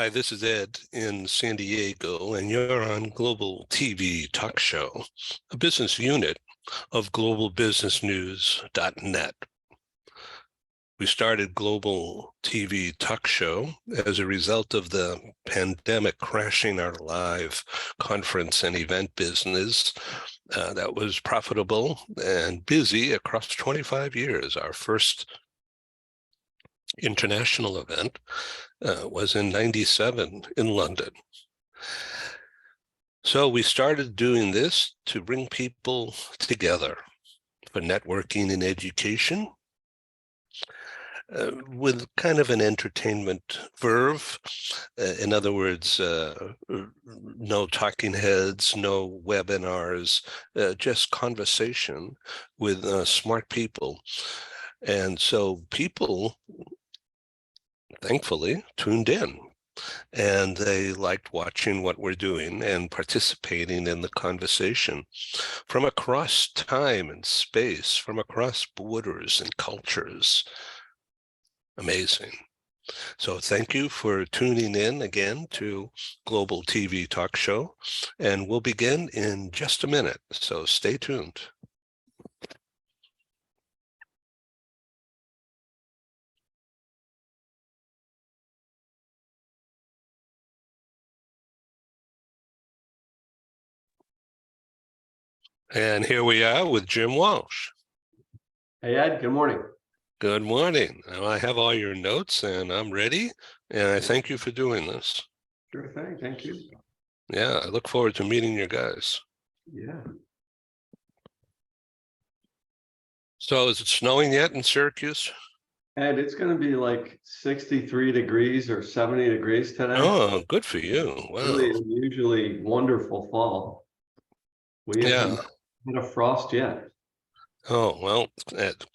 Hi, this is Ed in San Diego, and you're on Global TV Talk Show, a business unit of globalbusinessnews.net. We started Global TV Talk Show as a result of the pandemic crashing our live conference and event business that was profitable and busy across 25 years. Our first international event was in '97 in London. So we started doing this to bring people together for networking and education with kind of an entertainment verve. In other words, no talking heads, no webinars, just conversation with smart people. And so people, thankfully, tuned in. And they liked watching what we're doing and participating in the conversation from across time and space, from across borders and cultures. Amazing. So thank you for tuning in again to Global TV Talk Show, and we'll begin in just a minute, so stay tuned. And here we are with Jim Walsh. Hey, Ed, good morning. Good morning. Now, I have all your notes and I'm ready, and I thank you for doing this. Sure thing. Thank you. Yeah, I look forward to meeting you guys. Yeah. So is it snowing yet in Syracuse? And it's going to be like 63 degrees or 70 degrees today. Oh, good for you. Wow. Really unusually wonderful fall. We haven't had a frost yet. Oh, well,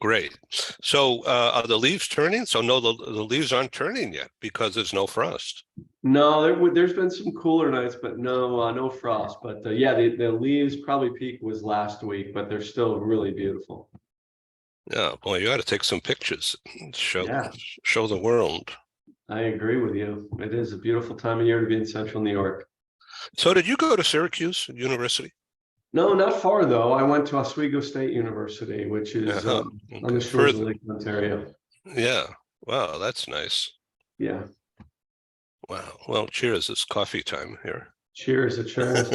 great. So are the leaves turning? So no, the leaves aren't turning yet because there's no frost. No, there's been some cooler nights, but no frost. But yeah, the leaves probably peak was last week, but they're still really beautiful. Yeah, boy, you ought to take some pictures and show the world. I agree with you. It is a beautiful time of year to be in Central New York. So did you go to Syracuse University? No, not far though. I went to Oswego State University, which is on the shores of Lake Ontario. Yeah. Wow, that's nice. Yeah. Wow. Well, cheers. It's coffee time here. Cheers. It sure is.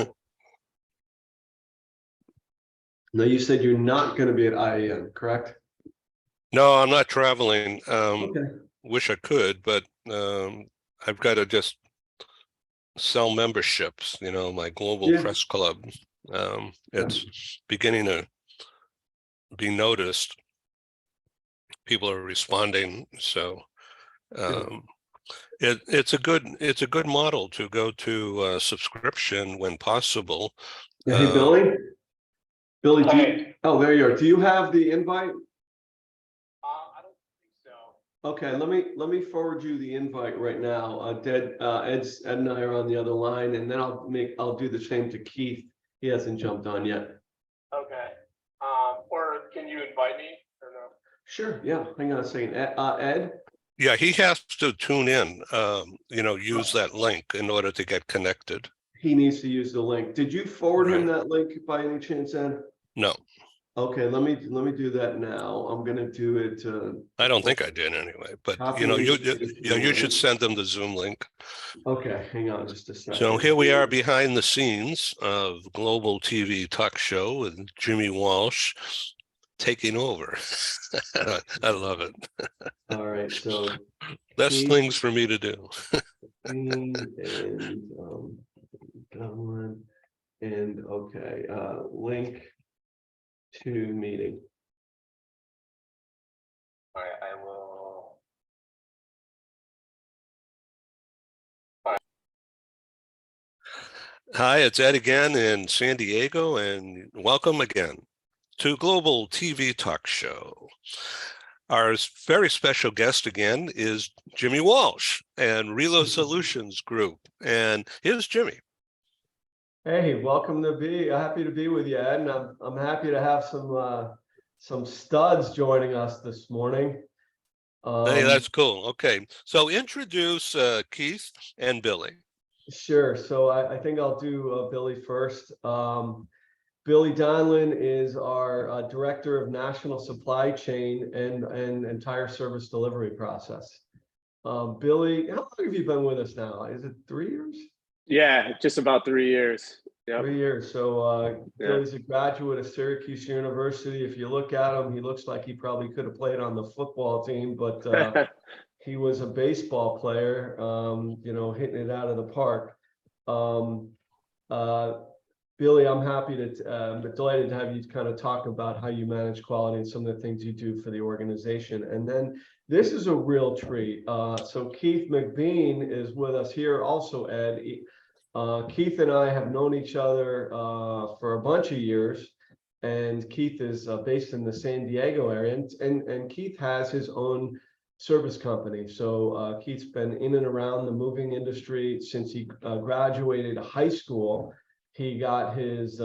No, you said you're not going to be at IAM, correct? No, I'm not traveling. Okay. Wish I could, but I've got to just sell memberships, my Global Press Club. It's beginning to be noticed. People are responding, so it's a good model to go to subscription when possible. Hey, Billy. Billy, there you are. Do you have the invite? I don't think so. Okay, let me forward you the invite right now. Ed and I are on the other line, and then I'll do the same to Keith. He hasn't jumped on yet. Okay. Or can you invite me or no? Sure. Yeah. Hang on a second. Ed. Yeah, he has to tune in. Use that link in order to get connected. He needs to use the link. Did you forward him that link by any chance, Ed? No. Okay, let me do that now. I'm gonna do it. I don't think I did anyway, but you should send them the Zoom link. Okay, hang on just a second. So here we are behind the scenes of Global TV Talk Show with Jimmy Walsh taking over. I love it. All right, so less things for me to do. and okay, link to meeting. All right, I will. Hi, it's Ed again in San Diego, and welcome again to Global TV Talk Show. Our very special guest again is Jimmy Walsh and Relo Solutions Group, and here's Jimmy. Hey, happy to be with you, Ed, and I'm happy to have some studs joining us this morning. Hey, Um, that's cool. Okay, so introduce Keith and Billy. sure. So I think I'll do Billy first. Billy Donlin is our Director of National Supply Chain and entire service delivery process. Billy, how long have you been with us now? Is it 3 years? Yeah, just about 3 years. Yep. 3 years. So Yeah. Billy's a graduate of Syracuse University. If you look at him, he looks like he probably could have played on the football team, but he was a baseball player, hitting it out of the park. Um, uh, Billy, I'm happy delighted to have you kind of talk about how you manage quality and some of the things you do for the organization. And then this is a real treat. So Keith McBean is with us here also, Ed. Keith and I have known each other for a bunch of years, and Keith is based in the San Diego area, and Keith has his own service company. So Keith's been in and around the moving industry since he graduated high school. He got his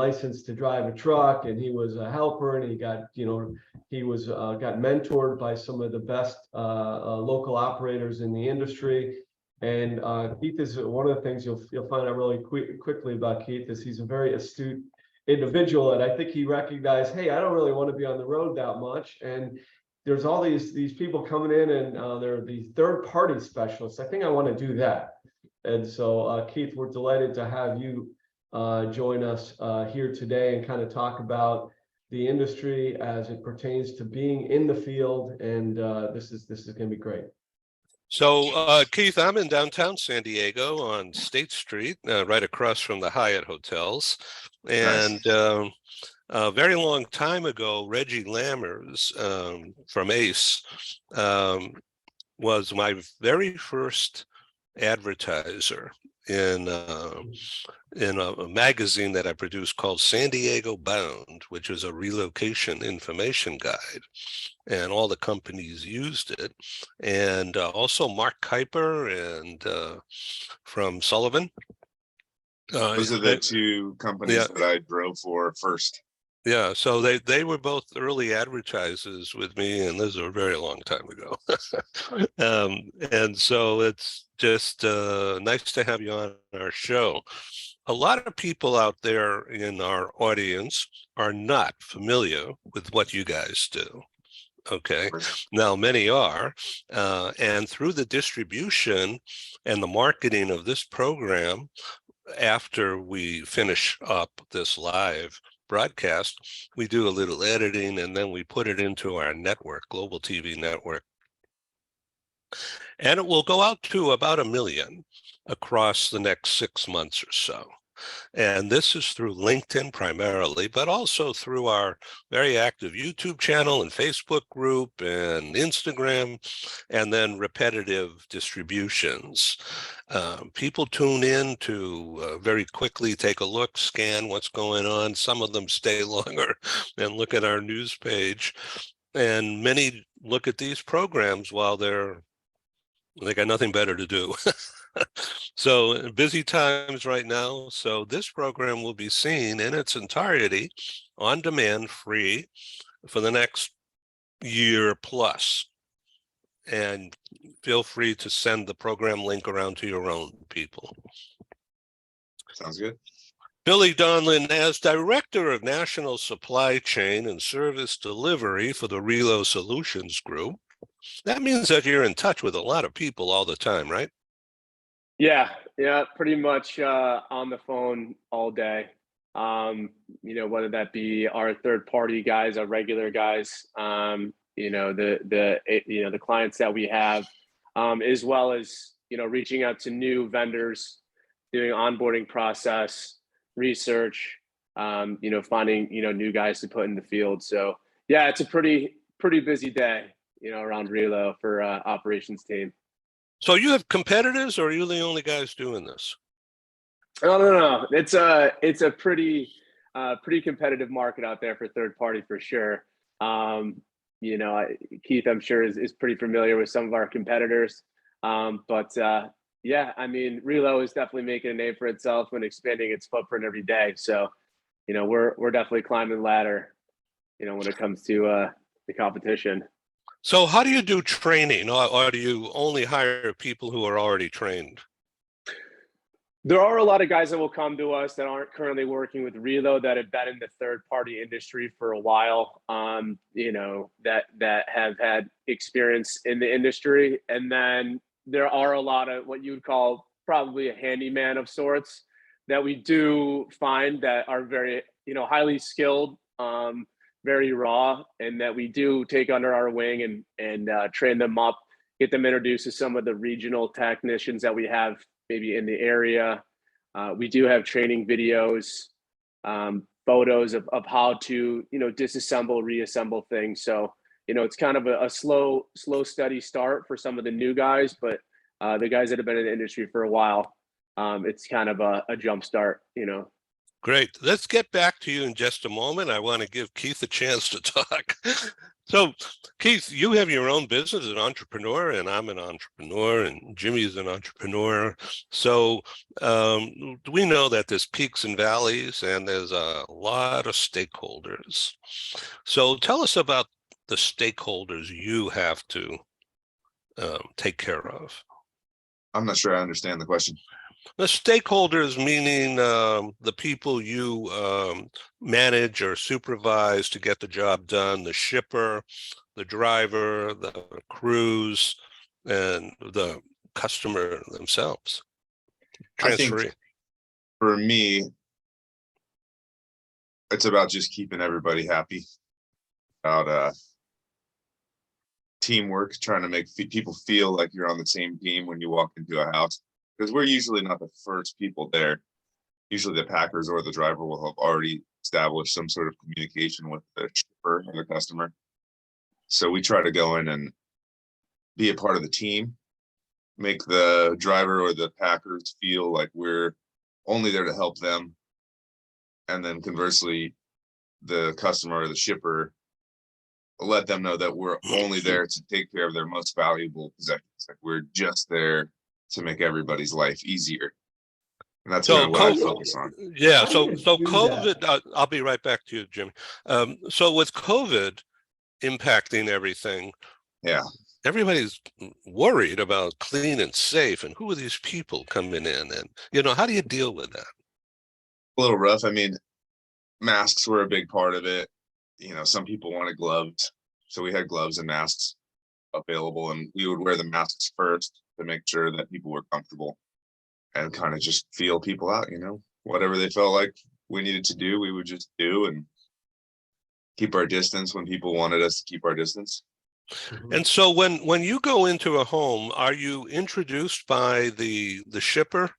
license to drive a truck, and he was a helper, and he got got mentored by some of the best local operators in the industry. And Keith is one of the things you'll find out really quickly about Keith is he's a very astute individual, and I think he recognized, hey, I don't really want to be on the road that much, and there's all these people coming in, and they're the third party specialists. I think I want to do that. And so, Keith, we're delighted to have you join us here today and kind of talk about the industry as it pertains to being in the field. And this is going to be great. So, Keith, I'm in downtown San Diego on State Street, right across from the Hyatt hotels. And a very long time ago, Reggie Lammers from Ace was my very first advertiser in a magazine that I produced called San Diego Bound, which was a relocation information guide, and all the companies used it. And also Mark Kuiper and from Sullivan. Those are the two companies that I drove for first. Yeah, so they were both early advertisers with me, and this is a very long time ago. And so it's just nice to have you on our show. A lot of people out there in our audience are not familiar with what you guys do. Okay, now many are, and through the distribution and the marketing of this program, after we finish up this live broadcast, we do a little editing and then we put it into our network, Global TV Network. And it will go out to about 1 million across the next 6 months or so. And this is through LinkedIn primarily, but also through our very active YouTube channel and Facebook group and Instagram, and then repetitive distributions. People tune in to very quickly take a look, scan what's going on. Some of them stay longer and look at our news page. And many look at these programs while they got nothing better to do. So busy times right now. So this program will be seen in its entirety on demand, free for the next year plus. And feel free to send the program link around to your own people. Sounds good. Billy Donlin, as Director of National Supply Chain and Service Delivery for the Relo Solutions Group, that means that you're in touch with a lot of people all the time, right? Yeah, pretty much on the phone all day. Whether that be our third party guys, our regular guys, the clients that we have, as well as reaching out to new vendors, doing onboarding process, research, finding new guys to put in the field. So yeah, it's a pretty busy day, around Relo for operations team. So you have competitors, or are you the only guys doing this? No. It's a pretty competitive market out there for third party for sure. Keith, I'm sure is pretty familiar with some of our competitors. Yeah, I mean, Relo is definitely making a name for itself and expanding its footprint every day. So, we're definitely climbing the ladder, when it comes to the competition. So how do you do training, or do you only hire people who are already trained? There are a lot of guys that will come to us that aren't currently working with Relo that have been in the third-party industry for a while, that have had experience in the industry. And then there are a lot of what you would call probably a handyman of sorts that we do find that are very, highly skilled, very raw, and that we do take under our wing and train them up, get them introduced to some of the regional technicians that we have maybe in the area. We do have training videos, photos of how to, disassemble, reassemble things. So, it's kind of a slow, steady start for some of the new guys, but the guys that have been in the industry for a while, it's kind of a jump start, Great. Let's get back to you in just a moment. I want to give Keith a chance to talk. So, Keith, you have your own business, an entrepreneur, and I'm an entrepreneur, and Jimmy's an entrepreneur. So we know that there's peaks and valleys, and there's a lot of stakeholders. So tell us about the stakeholders you have to take care of. I'm not sure I understand the question. The stakeholders, meaning the people you manage or supervise to get the job done, the shipper, the driver, the crews, and the customer themselves. I think for me, it's about just keeping everybody happy, about teamwork, trying to make people feel like you're on the same team when you walk into a house. Because we're usually not the first people there. Usually the packers or the driver will have already established some sort of communication with the shipper or the customer. So we try to go in and be a part of the team, make the driver or the packers feel like we're only there to help them. And then conversely, the customer or the shipper, let them know that we're only there to take care of their most valuable possessions. Like we're just there to make everybody's life easier. And that's kind of what I focus on. Yeah. So COVID, I'll be right back to you, Jimmy. So with COVID impacting everything, yeah, everybody's worried about clean and safe, and who are these people coming in? And, how do you deal with that? A little rough. I mean, masks were a big part of it. Some people wanted gloves. So we had gloves and masks available, and we would wear the masks first to make sure that people were comfortable and kind of just feel people out, whatever they felt like we needed to do, we would just do, and keep our distance when people wanted us to keep our distance. And so when you go into a home, are you introduced by the shipper,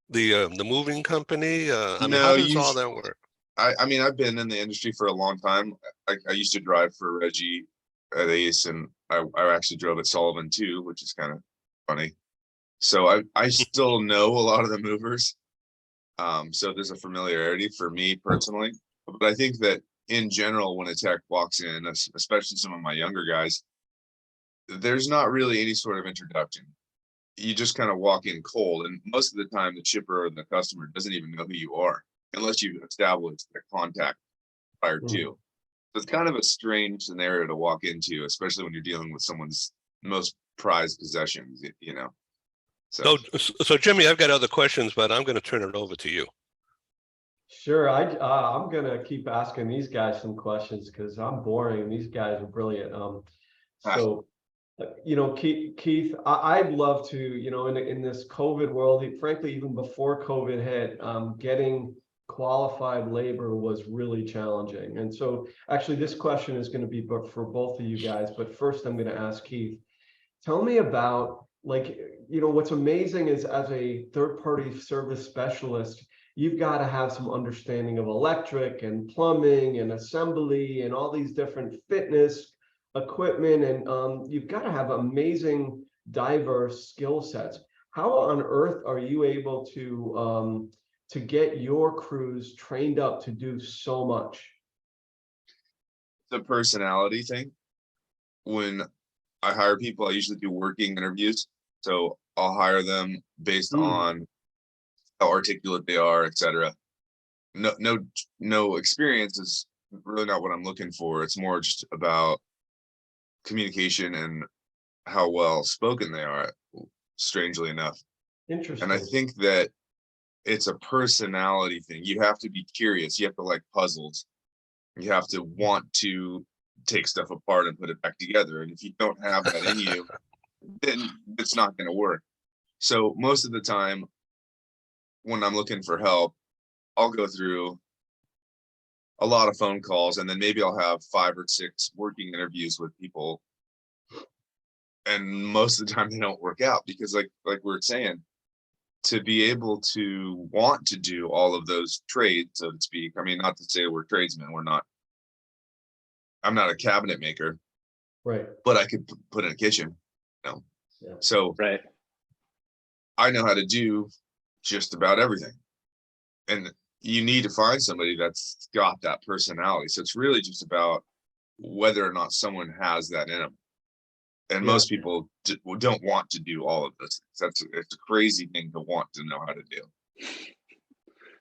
the moving company? How does all that work? I mean, I've been in the industry for a long time. I used to drive for Reggie at Ace, and I actually drove at Sullivan too, which is kind of funny. So I still know a lot of the movers. So there's a familiarity for me personally. But I think that in general, when a tech walks in, especially some of my younger guys, there's not really any sort of introduction. You just kind of walk in cold. And most of the time, the shipper or the customer doesn't even know who you are unless you've established the contact prior to. So it's kind of a strange scenario to walk into, especially when you're dealing with someone's most prized possessions, So Jimmy, I've got other questions, but I'm going to turn it over to you. Sure. I'm going to keep asking these guys some questions because I'm boring and these guys are brilliant. Keith, I'd love to, in this COVID world, frankly, even before COVID hit, getting qualified labor was really challenging. And so actually this question is going to be for both of you guys, but first I'm going to ask Keith, tell me about what's amazing is as a third-party service specialist, you've got to have some understanding of electric and plumbing and assembly and all these different fitness equipment, and you've got to have amazing diverse skill sets. How on earth are you able to get your crews trained up to do so much? The personality thing. When I hire people, I usually do working interviews. So I'll hire them based on how articulate they are, etc. No experience is really not what I'm looking for. It's more just about communication and how well spoken they are, strangely enough. Interesting. And I think that it's a personality thing. You have to be curious. You have to like puzzles. You have to want to take stuff apart and put it back together. And if you don't have that in you, then it's not going to work. So most of the time when I'm looking for help, I'll go through a lot of phone calls, and then maybe I'll have 5 or 6 working interviews with people. And most of the time they don't work out because like we're saying, to be able to want to do all of those trades, so to speak. I mean, not to say we're tradesmen. I'm not a cabinet maker, Right. but I could put in a kitchen, you know? Yeah. So Right. I know how to do just about everything. And you need to find somebody that's got that personality. So it's really just about whether or not someone has that in them. And Yeah. most people don't want to do all of this. It's a crazy thing to want to know how to do.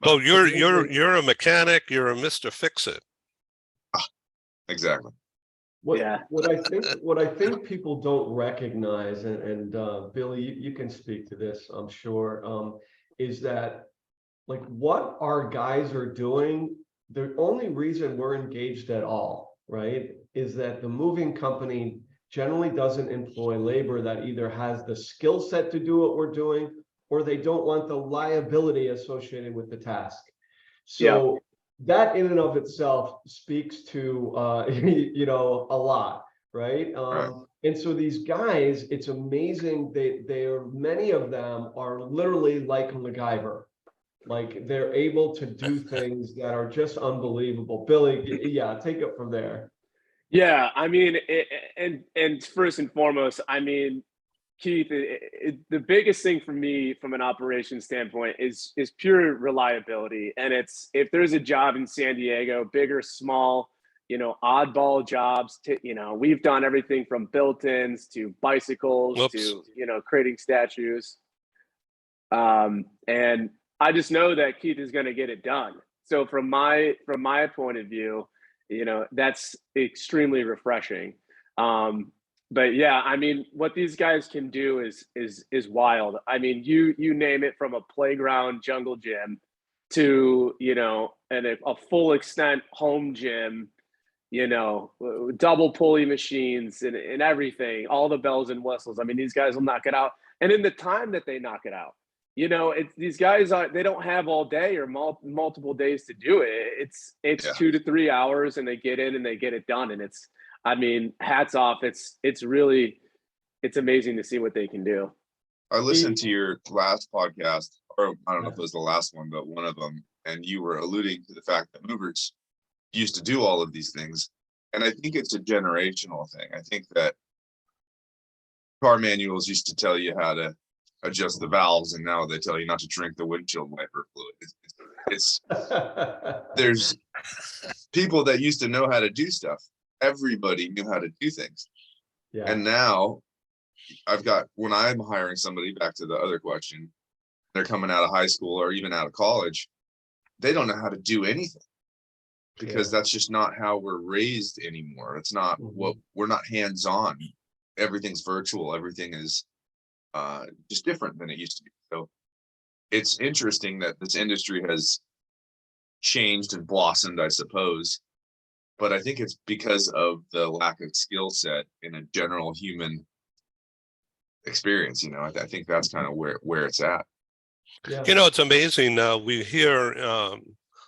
Well, you're a mechanic. You're a Mr. Fix-It. Exactly. What Yeah. what I think people don't recognize, and Billy, you can speak to this, I'm sure, is that like what our guys are doing, the only reason we're engaged at all, right, is that the moving company generally doesn't employ labor that either has the skill set to do what we're doing, or they don't want the liability associated with the task. So that in and of itself speaks to you know, a lot, right? Right. And so these guys, it's amazing. They are, many of them are literally like MacGyver. Like they're able to do things that are just unbelievable. Billy, yeah, take it from there. Yeah, I mean, and first and foremost, I mean, Keith, the biggest thing for me from an operations standpoint is pure reliability. And it's, if there's a job in San Diego, big or small, you know, oddball jobs, to, you know, we've done everything from built-ins to bicycles to, you know, creating statues. And I just know that Keith is going to get it done. So from my point of view, you know, that's extremely refreshing. But yeah, I mean, what these guys can do is wild. I mean, you name it, from a playground jungle gym to, you know, and a full extent home gym, you know, double pulley machines and everything, all the bells and whistles. I mean, these guys will knock it out. And in the time that they knock it out, you know, these guys are, they don't have all day or multiple days to do it. It's 2 to 3 hours, and they get in and they get it done. And it's, I mean, hats off. It's really, it's amazing to see what they can do. I listened to your last podcast, or I don't know if it was the last one, but one of them, and you were alluding to the fact that movers used to do all of these things. And I think it's a generational thing. I think that car manuals used to tell you how to adjust the valves, and now they tell you not to drink the windshield wiper fluid. There's people that used to know how to do stuff. Everybody knew how to do things. Yeah. And now I've got, when I'm hiring somebody, back to the other question, they're coming out of high school or even out of college, they don't know how to do anything, because that's just not how we're raised anymore. It's not what, we're not hands-on. Everything's virtual. Everything is just different than it used to be. So it's interesting that this industry has changed and blossomed, I suppose. But I think it's because of the lack of skill set in a general human experience. You know, I think that's kind of where it's at. Yeah. You know, it's amazing. We hear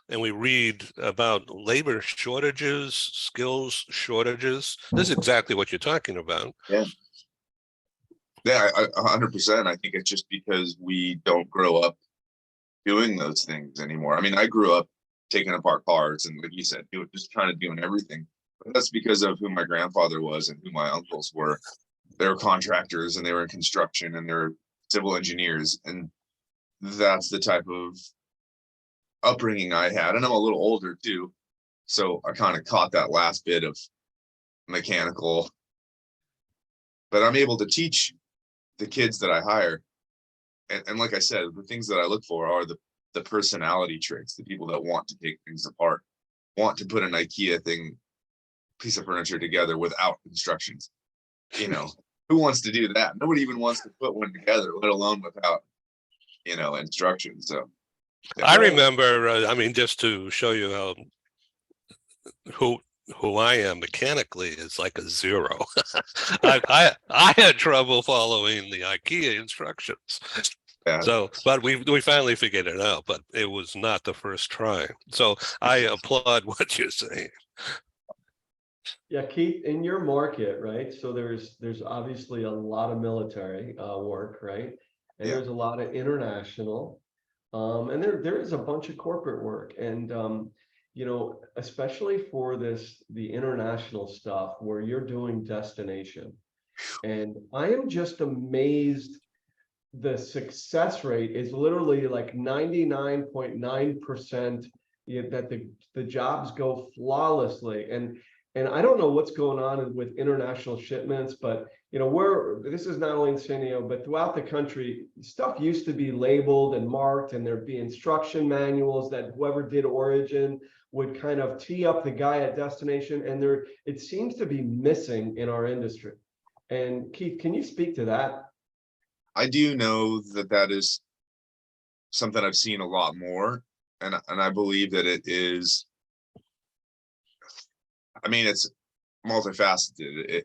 and we read about labor shortages, skills shortages. This is exactly what you're talking about. Yeah. Yeah, 100%. I think it's just because we don't grow up doing those things anymore. I mean, I grew up taking apart cars and, like you said, just kind of doing everything. But that's because of who my grandfather was and who my uncles were. They were contractors, and they were in construction, and they were civil engineers. And that's the type of upbringing I had. And I'm a little older too, so I kind of caught that last bit of mechanical. But I'm able to teach the kids that I hire. And like I said, the things that I look for are the personality traits, the people that want to take things apart, want to put an IKEA piece of furniture together without instructions. you know, who wants to do that? Nobody even wants to put one together, let alone without, instructions. So I yeah. remember, I mean, just to show you how who I am mechanically is like a zero. I had trouble following the IKEA instructions. Yeah. So, but we finally figured it out, but it was not the first try. So I applaud what you're saying. Yeah, Keith, in your market, right? So there's obviously a lot of military work, right? And Yeah. there's a lot of international, and there is a bunch of corporate work, and especially for the international stuff where you're doing destination, and I am just amazed. The success rate is literally like 99.9% that the jobs go flawlessly. And I don't know what's going on with international shipments, but this is not only in San Diego, but throughout the country, stuff used to be labeled and marked, and there'd be instruction manuals that whoever did origin would kind of tee up the guy at destination. And it seems to be missing in our industry. And Keith, can you speak to that? I do know that is something I've seen a lot more, and I believe that it is. I mean, it's multifaceted.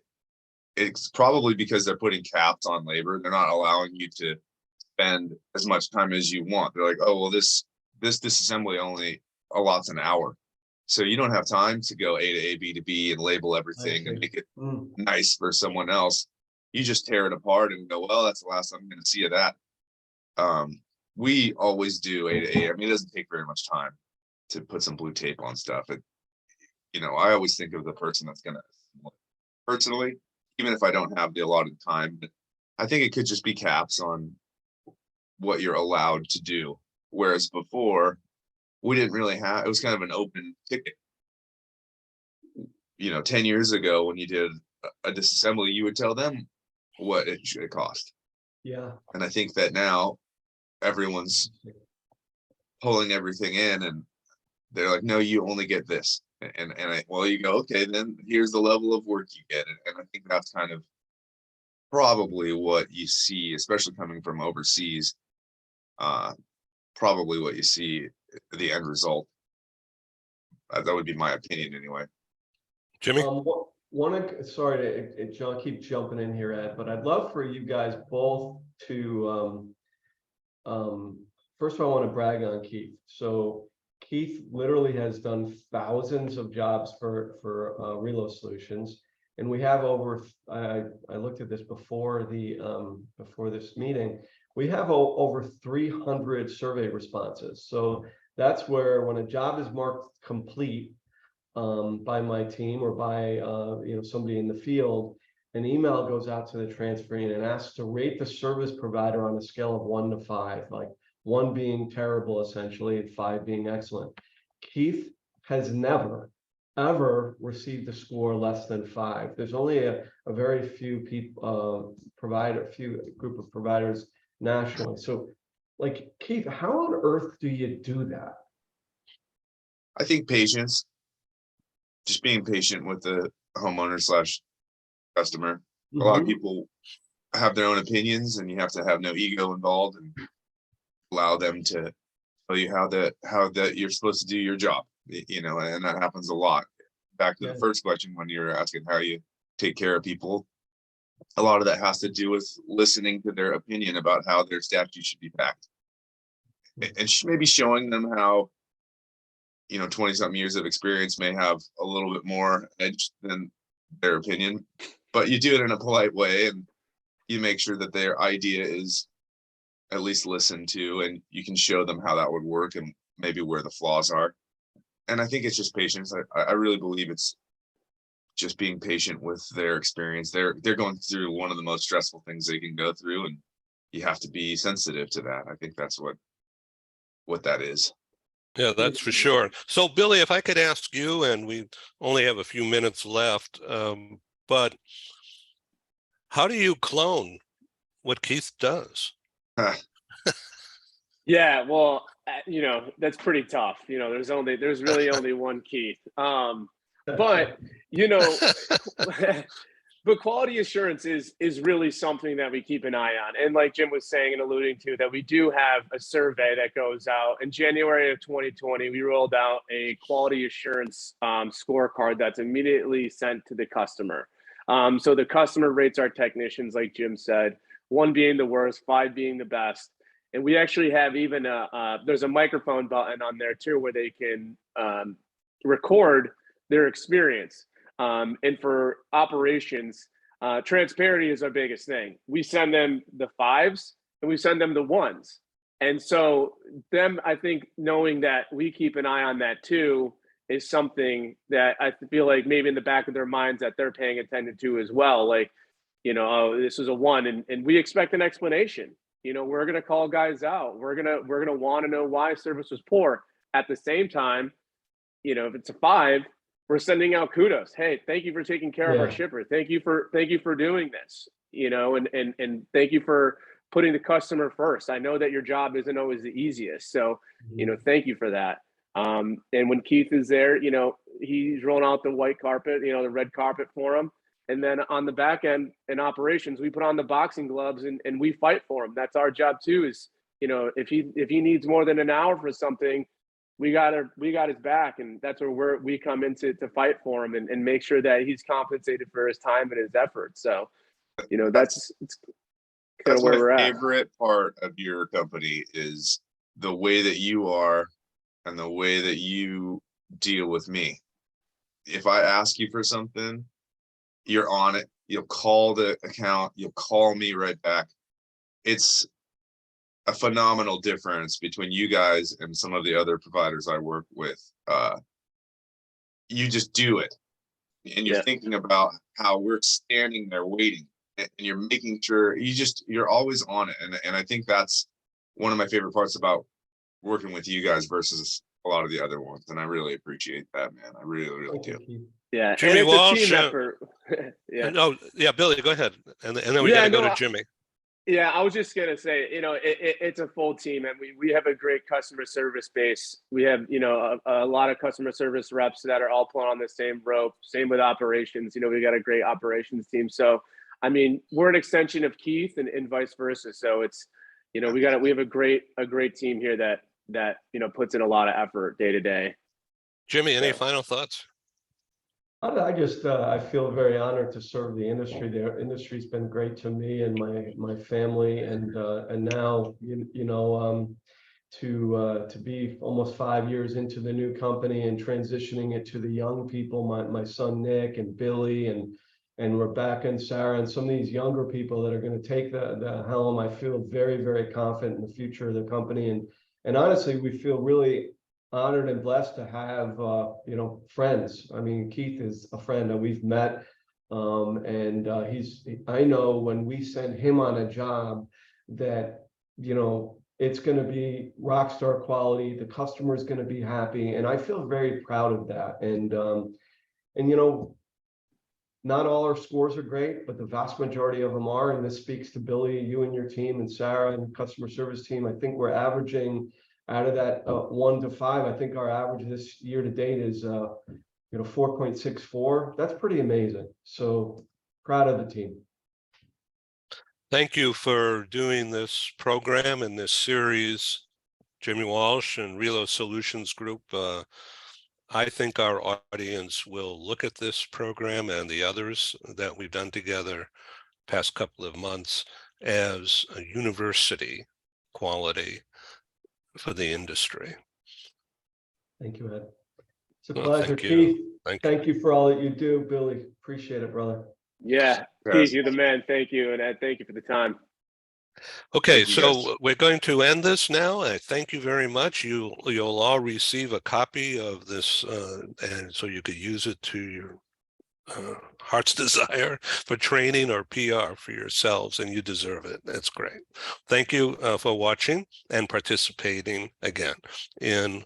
It's probably because they're putting caps on labor. They're not allowing you to spend as much time as you want. They're like, oh well, this disassembly only allots an hour, so you don't have time to go A to A, B to B, and label everything and make it nice for someone else. You just tear it apart and go, well, that's the last I'm going to see of that. We always do A to A. I mean, it doesn't take very much time to put some blue tape on stuff. I always think of the person that's going to, personally, even if I don't have the allotted time, I think it could just be caps on what you're allowed to do. Whereas before, we didn't really have, it was kind of an open ticket. 10 years ago, when you did a disassembly, you would tell them what it should cost. Yeah. And I think that now everyone's pulling everything in, and they're like, no, you only get this. And you go, okay, then here's the level of work you get. And I think that's kind of probably what you see, especially coming from overseas, probably what you see, the end result. That would be my opinion anyway. Jimmy? Sorry to keep jumping in here, Ed, but I'd love for you guys both to, first of all, I want to brag on Keith. So Keith literally has done thousands of jobs for Relo Solutions, and we have over. I looked at this before this meeting. We have over 300 survey responses. So that's where, when a job is marked complete by my team or by somebody in the field, an email goes out to the transferring and asks to rate the service provider on a scale of 1 to 5, like 1 being terrible essentially and 5 being excellent. Keith has never ever received a score less than 5. There's only a very few people group of providers nationally. So like, Keith, how on earth do you do that? I think patience, just being patient with the homeowner / customer. A lot of people have their own opinions, and you have to have no ego involved and allow them to tell you how that you're supposed to do your job, and that happens a lot. Back to the first question, when you're asking how you take care of people, a lot of that has to do with listening to their opinion about how their statute should be packed, and maybe showing them how 20-something years of experience may have a little bit more edge than their opinion, but you do it in a polite way, and you make sure that their idea is at least listened to, and you can show them how that would work and maybe where the flaws are. And I think it's just patience. I really believe it's just being patient with their experience. They're going through one of the most stressful things they can go through, and you have to be sensitive to that. I think that's what that is. Yeah, that's for sure. So, Billy, if I could ask you, and we only have a few minutes left, but how do you clone what Keith does? Yeah, well, that's pretty tough. There's really only one Keith. But but quality assurance is really something that we keep an eye on. And like Jim was saying and alluding to, that we do have a survey that goes out. In January of 2020, we rolled out a quality assurance scorecard that's immediately sent to the customer. So the customer rates our technicians, like Jim said, 1 being the worst, 5 being the best. And we actually have even there's a microphone button on there too, where they can record their experience. And for operations, transparency is our biggest thing. We send them the 5s and we send them the 1s. And so them, I think, knowing that we keep an eye on that too is something that I feel like maybe in the back of their minds that they're paying attention to as well. Like, you know, oh, this is a 1, and we expect an explanation. You know, we're gonna call guys out. We're gonna want to know why service was poor. At the same time, you know, if it's a 5, we're sending out kudos. Hey, thank you for taking care of our shipper. Thank you for doing this. You know, and thank you for putting the customer first. I know that your job isn't always the easiest, so you know, thank you for that. And when Keith is there, you know, he's rolling out the white carpet, you know, the red carpet for him. And then on the back end in operations, we put on the boxing gloves and we fight for him. That's our job too. Is, you know, if he needs more than an hour for something, we got his back, and that's where we come in to fight for him and make sure that he's compensated for his time and his effort. So, you know, that's kind of where we're at. My favorite part of your company is the way that you are and the way that you deal with me. If I ask you for something, you're on it. You'll call the account. You'll call me right back. It's a phenomenal difference between you guys and some of the other providers I work with. You just do it, and you're thinking about how we're standing there waiting, and you're making sure you're always on it. And I think that's one of my favorite parts about working with you guys versus a lot of the other ones. And I really appreciate that, man. I really, really do. Yeah, Jimmy and it's Walsh, a team effort. No, Billy, go ahead, and then we got to go to Jimmy. Yeah, I was just gonna say, you know, it's a full team, and we have a great customer service base. We have, you know, a lot of customer service reps that are all pulling on the same rope. Same with operations. You know, we got a great operations team. So, I mean, we're an extension of Keith and vice versa. So it's, you know, we have a great team here that you know puts in a lot of effort day to day. Jimmy, any final thoughts? I just I feel very honored to serve the industry. The industry's been great to me and my family, and now to be almost 5 years into the new company and transitioning it to the young people, my son Nick and Billy and Rebecca and Sarah and some of these younger people that are going to take the helm. I feel very, very confident in the future of the company, and honestly, we feel really honored and blessed to have friends. I mean, Keith is a friend that we've met, and I know when we send him on a job that, you know, it's going to be rock star quality. The customer is going to be happy, and I feel very proud of that. And you know, not all our scores are great, but the vast majority of them are. And this speaks to Billy, you and your team, and Sarah and customer service team. I think we're averaging, out of that 1 to 5, I think our average this year to date is 4.64. That's pretty amazing. So proud of the team. Thank you for doing this program and this series, Jimmy Walsh and Relo Solutions Group. I think our audience will look at this program and the others that we've done together past couple of months as a university quality for the industry. Thank you, Ed. It's a Well, pleasure, thank you. Keith. Thank you for all that you do, Billy. Appreciate it, brother. Yeah, Keith, you're the man. Thank you, and Ed, thank you for the time. Okay, Thank you, so guys. we're going to end this now. I thank you very much. You'll all receive a copy of this, and so you could use it to your heart's desire for training or PR for yourselves, and you deserve it. That's great. Thank you for watching and participating again in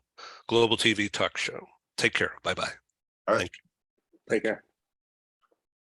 Global TV Talk Show. Take care. Bye-bye. All right. Thank you. Take care.